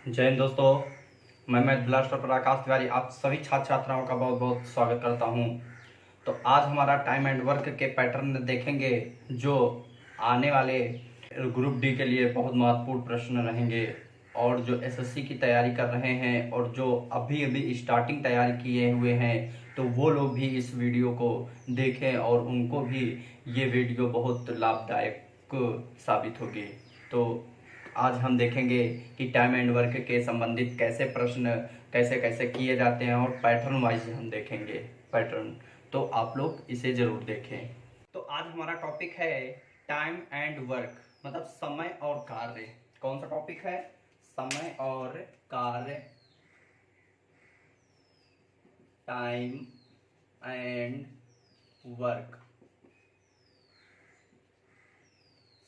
जय हिंद दोस्तों, मैं ब्लास्टर पर आकाश तिवारी आप सभी छात्र छात्राओं का बहुत बहुत स्वागत करता हूं। तो आज हमारा टाइम एंड वर्क के पैटर्न देखेंगे जो आने वाले ग्रुप डी के लिए बहुत महत्वपूर्ण प्रश्न रहेंगे। और जो एसएससी की तैयारी कर रहे हैं और जो अभी अभी स्टार्टिंग तैयारी किए हुए हैं तो वो लोग भी इस वीडियो को देखें और उनको भी ये वीडियो बहुत लाभदायक साबित होगी। तो आज हम देखेंगे कि टाइम एंड वर्क के संबंधित कैसे प्रश्न कैसे कैसे किए जाते हैं और पैटर्न वाइज हम देखेंगे पैटर्न। तो आप लोग इसे जरूर देखें। तो आज हमारा टॉपिक है टाइम एंड वर्क, मतलब समय और कार्य। कौन सा टॉपिक है? समय और कार्य, टाइम एंड वर्क,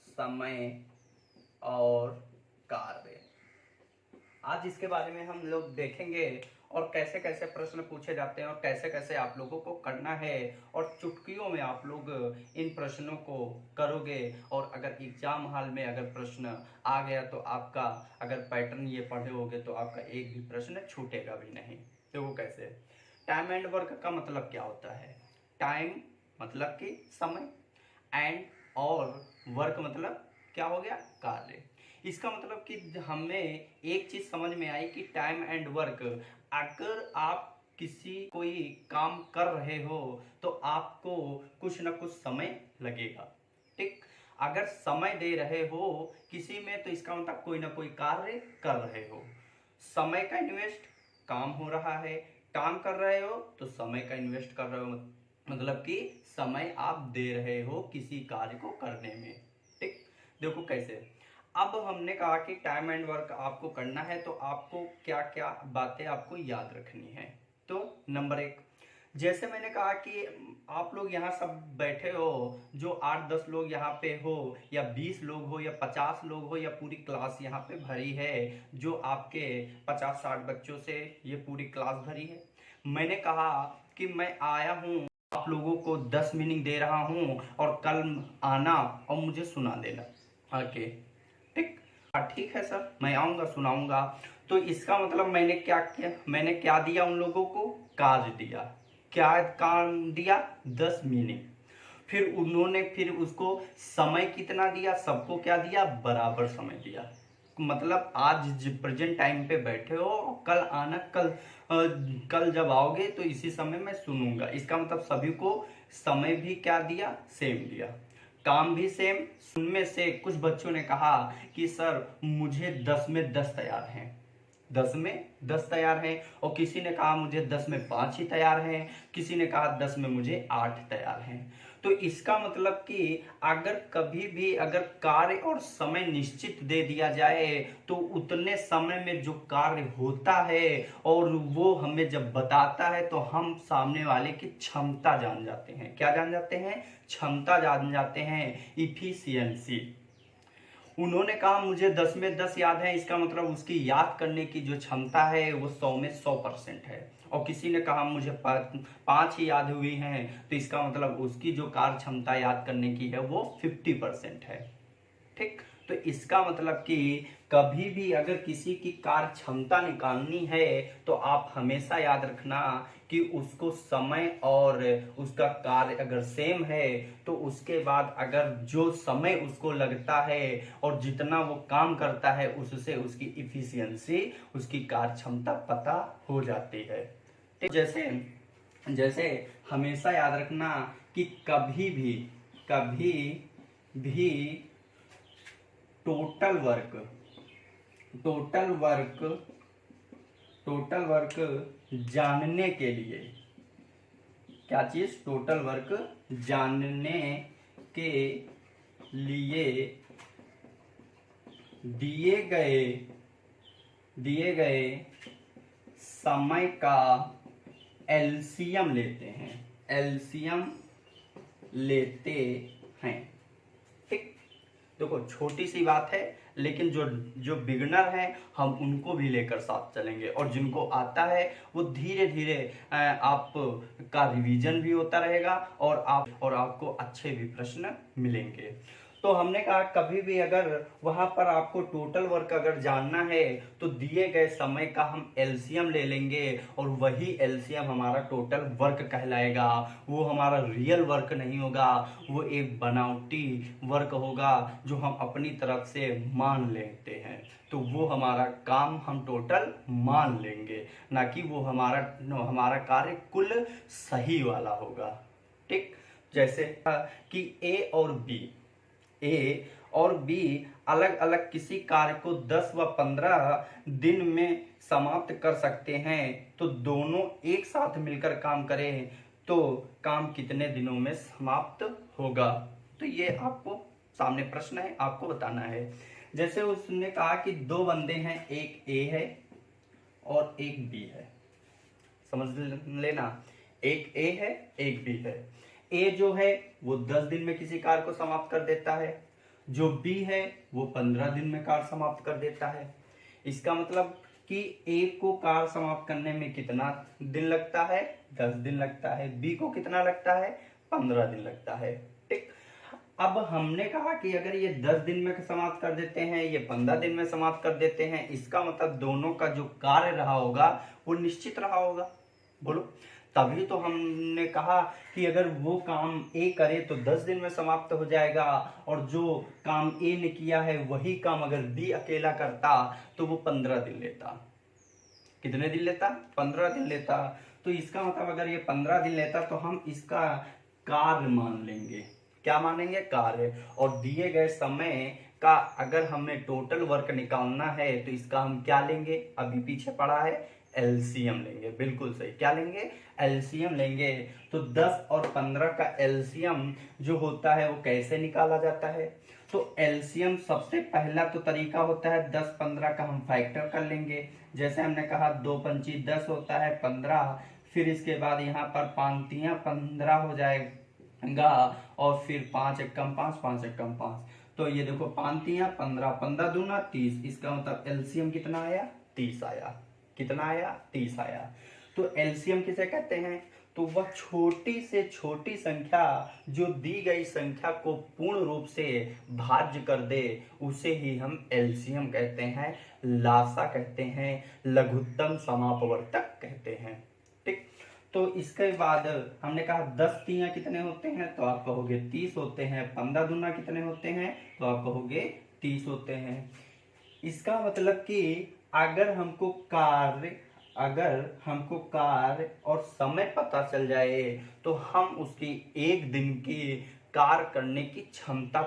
समय और कार्य। आज इसके बारे में हम लोग देखेंगे और कैसे कैसे प्रश्न पूछे जाते हैं और कैसे कैसे आप लोगों को करना है और चुटकियों में आप लोग इन प्रश्नों को करोगे। और अगर एग्जाम हॉल में अगर प्रश्न आ गया तो आपका, अगर पैटर्न ये पढ़े होगे तो आपका एक भी प्रश्न छूटेगा भी नहीं। तो वो कैसे? टाइम एंड वर्क का मतलब क्या होता है? टाइम मतलब कि समय, एंड और वर्क मतलब क्या हो गया? कार्य। इसका मतलब कि हमें एक चीज समझ में आई कि टाइम एंड वर्क, अगर आप किसी कोई काम कर रहे हो तो आपको कुछ ना कुछ समय लगेगा। ठीक, अगर समय दे रहे हो किसी में तो इसका मतलब कोई ना कोई कार्य कर रहे हो। समय का इन्वेस्ट, काम हो रहा है। काम कर रहे हो तो समय का इन्वेस्ट कर रहे हो, मतलब कि समय आप दे रहे हो किसी कार्य को करने में। ठीक, देखो कैसे। अब हमने कहा कि टाइम एंड वर्क आपको करना है तो आपको क्या क्या बातें आपको याद रखनी है। तो नंबर एक, जैसे मैंने कहा कि आप लोग यहाँ सब बैठे हो, जो 8-10 लोग यहाँ पे हो या 20 लोग हो या 50 लोग हो या पूरी क्लास यहाँ पे भरी है, जो आपके 50-60 बच्चों से ये पूरी क्लास भरी है। मैंने कहा कि मैं आया हूँ, आप लोगों को 10 मीनिंग दे रहा हूँ और कल आना और मुझे सुना देना। ओके, ठीक। हाँ ठीक है सर, मैं आऊँगा सुनाऊँगा। तो इसका मतलब मैंने क्या किया? मैंने क्या दिया उन लोगों को? कार्य दिया। क्या काम दिया? 10 मीनिंग। फिर उन्होंने फिर उसको समय कितना दिया? सबको क्या दिया? बराबर समय दिया। मतलब आज प्रेजेंट टाइम पे बैठे हो, कल आना, कल जब आओगे तो इसी समय मैं सुनूंगा। इसका मतलब सभी को समय भी क्या दिया? सेम दिया। काम भी सेम। उनमें से कुछ बच्चों ने कहा कि सर मुझे 10 में 10 तैयार हैं, 10 में 10 तैयार हैं। और किसी ने कहा मुझे 10 में 5 ही तैयार हैं, किसी ने कहा 10 में मुझे 8 तैयार हैं। तो इसका मतलब कि अगर कभी भी अगर कार्य और समय निश्चित दे दिया जाए तो उतने समय में जो कार्य होता है और वो हमें जब बताता है तो हम सामने वाले की क्षमता जान जाते हैं। क्या जान जाते हैं? क्षमता जान जाते हैं, इफिशियंसी। उन्होंने कहा मुझे 10 में 10 याद है, इसका मतलब उसकी याद करने की जो क्षमता है वो 100 में 100% है। और किसी ने कहा मुझे 5 ही याद हुई हैं, तो इसका मतलब उसकी जो कार्य क्षमता याद करने की है वो 50% है। ठीक, तो इसका मतलब कि कभी भी अगर किसी की कार्य क्षमता निकालनी है तो आप हमेशा याद रखना कि उसको समय और उसका कार्य अगर सेम है तो उसके बाद अगर जो समय उसको लगता है और जितना वो काम करता है उससे उसकी इफिशियंसी, उसकी कार्य क्षमता पता हो जाती है। ठीक, जैसे जैसे हमेशा याद रखना कि कभी भी total work total work total work जानने के लिए, क्या चीज? टोटल वर्क जानने के लिए दिए गए समय का एलसीएम लेते हैं। एलसीएम लेते हैं। ठीक, देखो छोटी सी बात है लेकिन जो जो बिगनर हैं हम उनको भी लेकर साथ चलेंगे और जिनको आता है वो धीरे धीरे आप का रिवीजन भी होता रहेगा और आपको अच्छे भी प्रश्न मिलेंगे। तो हमने कहा कभी भी अगर वहां पर आपको टोटल वर्क अगर जानना है तो दिए गए समय का हम एलसीएम ले लेंगे और वही एलसीएम हमारा टोटल वर्क कहलाएगा। वो हमारा रियल वर्क नहीं होगा, वो एक बनावटी वर्क होगा जो हम अपनी तरफ से मान लेते हैं। तो वो हमारा काम हम टोटल मान लेंगे, ना कि वो हमारा कार्य कुल सही वाला होगा। ठीक, जैसे कि ए और बी अलग अलग किसी कार्य को 10 व 15 दिन में समाप्त कर सकते हैं, तो दोनों एक साथ मिलकर काम करें तो काम कितने दिनों में समाप्त होगा। तो ये आपको सामने प्रश्न है, आपको बताना है। जैसे उसने कहा कि दो बंदे हैं, एक ए है और एक बी है। समझ लेना, एक ए है एक बी है। ए जो है वो 10 दिन में किसी कार्य को समाप्त कर देता है, जो बी है वो 15 दिन में कार्य समाप्त कर देता है। इसका मतलब कि ए को कार्य समाप्त करने में कितना दिन लगता है, 10 दिन लगता है। बी को कितना लगता है, 15 दिन लगता है। ठीक, अब हमने कहा कि अगर ये 10 दिन में समाप्त कर देते हैं, ये 15 दिन में समाप्त कर देते हैं, इसका मतलब दोनों का जो कार्य रहा होगा वो निश्चित रहा होगा। बोलो, तभी तो हमने कहा कि अगर वो काम ए करे तो 10 दिन में समाप्त हो जाएगा, और जो काम ए ने किया है वही काम अगर बी अकेला करता तो वो 15 दिन लेता। कितने दिन लेता, 15 दिन लेता। तो इसका मतलब अगर ये 15 दिन लेता तो हम इसका कार्य मान लेंगे। क्या मानेंगे, कार्य। और दिए गए समय का अगर हमें टोटल वर्क निकालना है तो इसका हम क्या लेंगे, अभी पीछे पड़ा है, एलसीएम लेंगे। बिल्कुल सही, क्या लेंगे, एलसीएम लेंगे। तो 10 और 15 का एलसीएम जो होता है वो कैसे निकाला जाता है, तो एलसीएम सबसे पहला तो तरीका होता है 10-15 का हम फैक्टर कर लेंगे। जैसे हमने कहा 2 पंची 10 होता है 15, फिर इसके बाद यहाँ पर 5 तियां 15 हो जाएगा, और फिर 5 एकम 5, 5 एकम 5। तो ये देखो 5 तियां 15, 15 दूना 30, इसका मतलब एलसीएम कितना आया, 30 आया। कितना आया, 30 आया। तो एलसीएम किसे कहते हैं, तो वह छोटी से छोटी संख्या जो दी गई संख्या को पूर्ण रूप से भाज्य कर दे उसे ही हम एलसीएम कहते हैं, लासा कहते हैं, लघुत्तम समापवर्तक कहते हैं। ठीक, तो इसके बाद हमने कहा 10 तियां कितने होते हैं, तो आप कहोगे 30 होते हैं। 15 दूना कितने होते हैं, तो आप कहोगे 30 होते हैं। इसका मतलब कि अगर हमको कार्य और समय पता चल जाए तो हम उसकी एक दिन की कार्य करने की क्षमता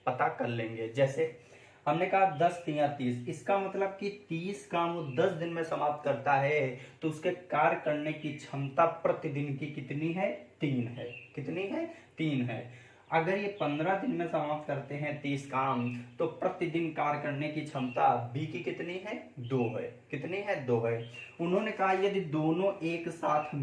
पता कर लेंगे। जैसे हमने कहा 10 तियां 30, इसका मतलब कि 30 काम वो 10 दिन में समाप्त करता है, तो उसके कार्य करने की क्षमता प्रतिदिन की कितनी है, 3 है। कितनी है, 3 है। अगर ये 15 दिन में समाप्त करते हैं 30 काम, तो प्रतिदिन कार्य करने की क्षमता बी की कितनी है, 2 है। कितनी है, 2 है। उन्होंने कहा यदि दोनों एक साथ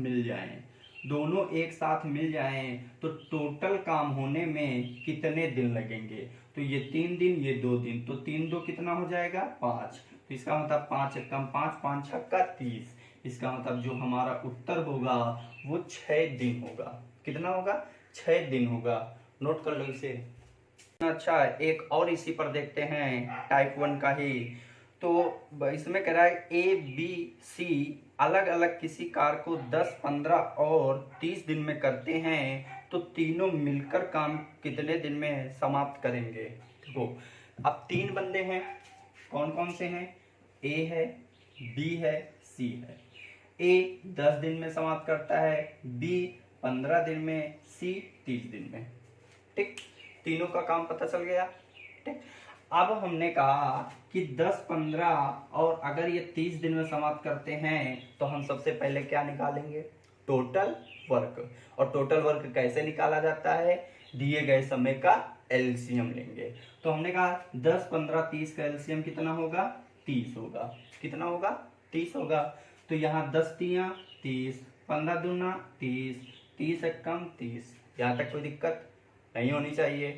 मिल जाएं तो टोटल काम होने में कितने दिन लगेंगे, तो ये 3 दिन, ये 2 दिन, तो 3 2 कितना हो जाएगा, 5। तो इसका मतलब 5 एकम 5, 5 छक्का 30। इसका मतलब जो हमारा उत्तर होगा वो 6 दिन होगा। कितना होगा, 6 दिन होगा। नोट कर लो इसे। अच्छा, एक और इसी पर देखते हैं, टाइप 1 का ही। तो इसमें कह रहा है ए बी सी अलग अलग किसी कार्य को 10, 15 और 30 दिन में करते हैं, तो तीनों मिलकर काम कितने दिन में समाप्त करेंगे। देखो, अब 3 बंदे हैं, कौन कौन से हैं, ए है, बी है, सी है। ए 10 दिन में समाप्त करता है, बी 15 दिन में, सी 30 दिन में। ठीक, तीनों का काम पता चल गया। ठीक, अब हमने कहा कि 10, 15 और अगर ये 30 दिन में समाप्त करते हैं तो हम सबसे पहले क्या निकालेंगे, टोटल वर्क। और टोटल वर्क कैसे निकाला जाता है, दिए गए समय का एलसीएम लेंगे। तो हमने कहा 10, 15, 30 का एलसीएम कितना होगा, 30 होगा। कितना होगा, 30 होगा। तो यहाँ 10 तियां 30, 15 दूना 30, 30 एकम 30। यहाँ तक कोई दिक्कत नहीं होनी चाहिए।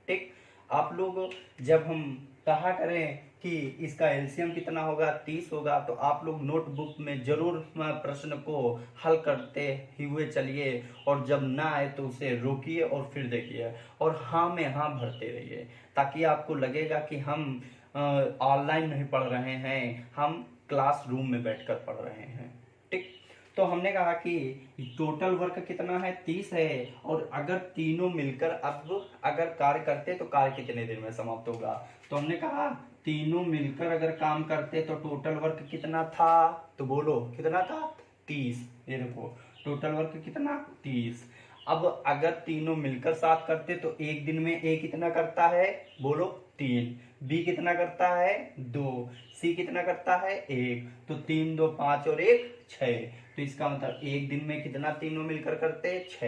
ठीक, आप लोग जब हम कहा करें कि इसका एलसीएम कितना होगा, 30 होगा। तो आप लोग नोटबुक में जरूर प्रश्न को हल करते हुए चलिए, और जब ना आए तो उसे रोकिए और फिर देखिए, और हाँ में हाँ भरते रहिए, ताकि आपको लगेगा कि हम ऑनलाइन नहीं पढ़ रहे हैं, हम क्लासरूम में बैठकर पढ़ रहे हैं। ठीक, तो हमने कहा कि टोटल वर्क कितना है, 30 है, और अगर तीनों मिलकर अब अगर कार्य करते तो कार्य कितने दिन में समाप्त होगा। तो हमने कहा तीनों मिलकर अगर काम करते तो टोटल वर्क कितना था, तो बोलो कितना था, 30। ये देखो टोटल वर्क कितना, 30। अब अगर तीनों मिलकर साथ करते तो एक दिन में ए कितना करता है, बोलो 3, बी कितना करता है 2, सी कितना करता है 1। तो 3 2 5 और 1 6। तो इसका मतलब एक दिन में कितना तीनों मिलकर करते, 6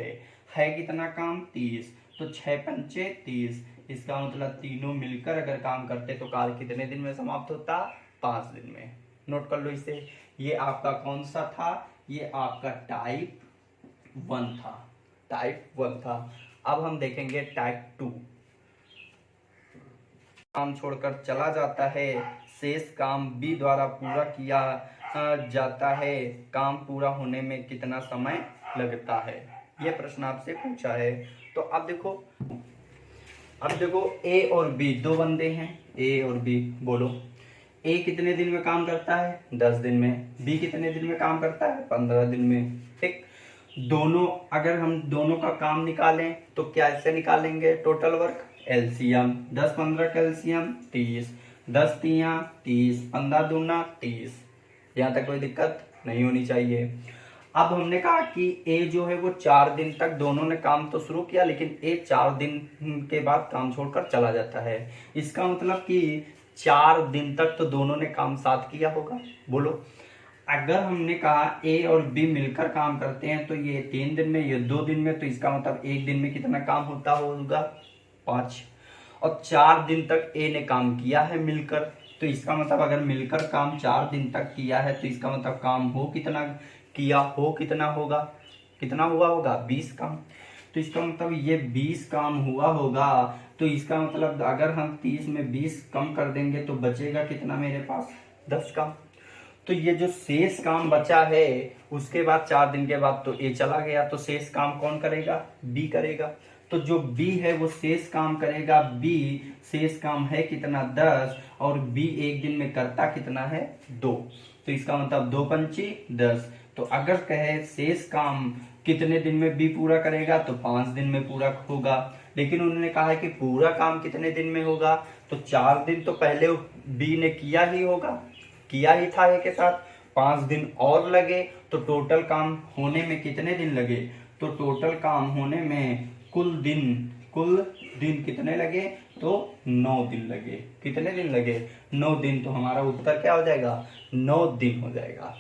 है, कितना काम 30। तो 6 पंचे 30। इसका मतलब तीनों मिलकर अगर काम करते तो कार्य कितने दिन में समाप्त होता, 5 दिन में। नोट कर लो इसे। ये आपका कौन सा था, ये आपका टाइप 1 था, टाइप 1 था। अब हम देखेंगे टाइप 2। काम छोड़कर चला जाता है, शेष काम बी द्वारा पूरा किया जाता है, काम पूरा होने में कितना समय लगता है। यह प्रश्न आपसे पूछा है। तो अब देखो ए और बी दो बंदे हैं, ए और बी। बोलो ए कितने दिन में काम करता है, 10 दिन में। बी कितने दिन में काम करता है, 15 दिन में। ठीक, दोनों अगर हम दोनों का काम निकालें तो कैसे निकालेंगे, टोटल वर्क, एलसीएम, 10 15 का एलसीएम 30, 10 तिया 30, 15 दूना 30। यहाँ तक कोई दिक्कत नहीं होनी चाहिए। अब हमने कहा कि ए जो है वो 4 दिन तक दोनों ने काम तो शुरू किया, लेकिन ए 4 दिन के बाद काम छोड़कर चला जाता है। इसका मतलब कि 4 दिन तक तो दोनों ने काम साथ किया होगा। बोलो अगर हमने कहा ए और बी मिलकर काम करते हैं तो ये 3 दिन में, ये 2 दिन में, तो इसका मतलब एक दिन में कितना काम होता होगा, 5। और 4 दिन तक ए ने काम किया है मिलकर, तो इसका मतलब अगर मिलकर काम 4 दिन तक किया है तो इसका मतलब काम हो कितना किया हो, कितना होगा, कितना हुआ होगा, 20 काम। तो इसका मतलब ये 20 काम हुआ होगा। तो इसका मतलब अगर हम 30 में 20 कम कर देंगे तो बचेगा कितना मेरे पास, 10 काम। तो ये जो शेष काम बचा है उसके बाद 4 दिन के बाद तो ए चला गया, तो शेष काम कौन करेगा, बी करेगा। तो जो बी है वो शेष काम करेगा, बी शेष काम है कितना, 10, और बी एक दिन में करता कितना है, 2। तो इसका मतलब 2 पंची 10। तो अगर कहे शेष काम कितने दिन में बी पूरा करेगा तो 5 दिन में पूरा होगा, लेकिन उन्होंने कहा है कि पूरा काम कितने दिन में होगा, तो 4 दिन तो पहले बी ने किया ही होगा, किया ही था ए के साथ, 5 दिन और लगे, तो टोटल काम होने में कितने दिन लगे, तो टोटल काम होने में कुल दिन कितने लगे, तो 9 दिन लगे। कितने दिन लगे, 9 दिन। तो हमारा उत्तर क्या हो जाएगा, 9 दिन हो जाएगा।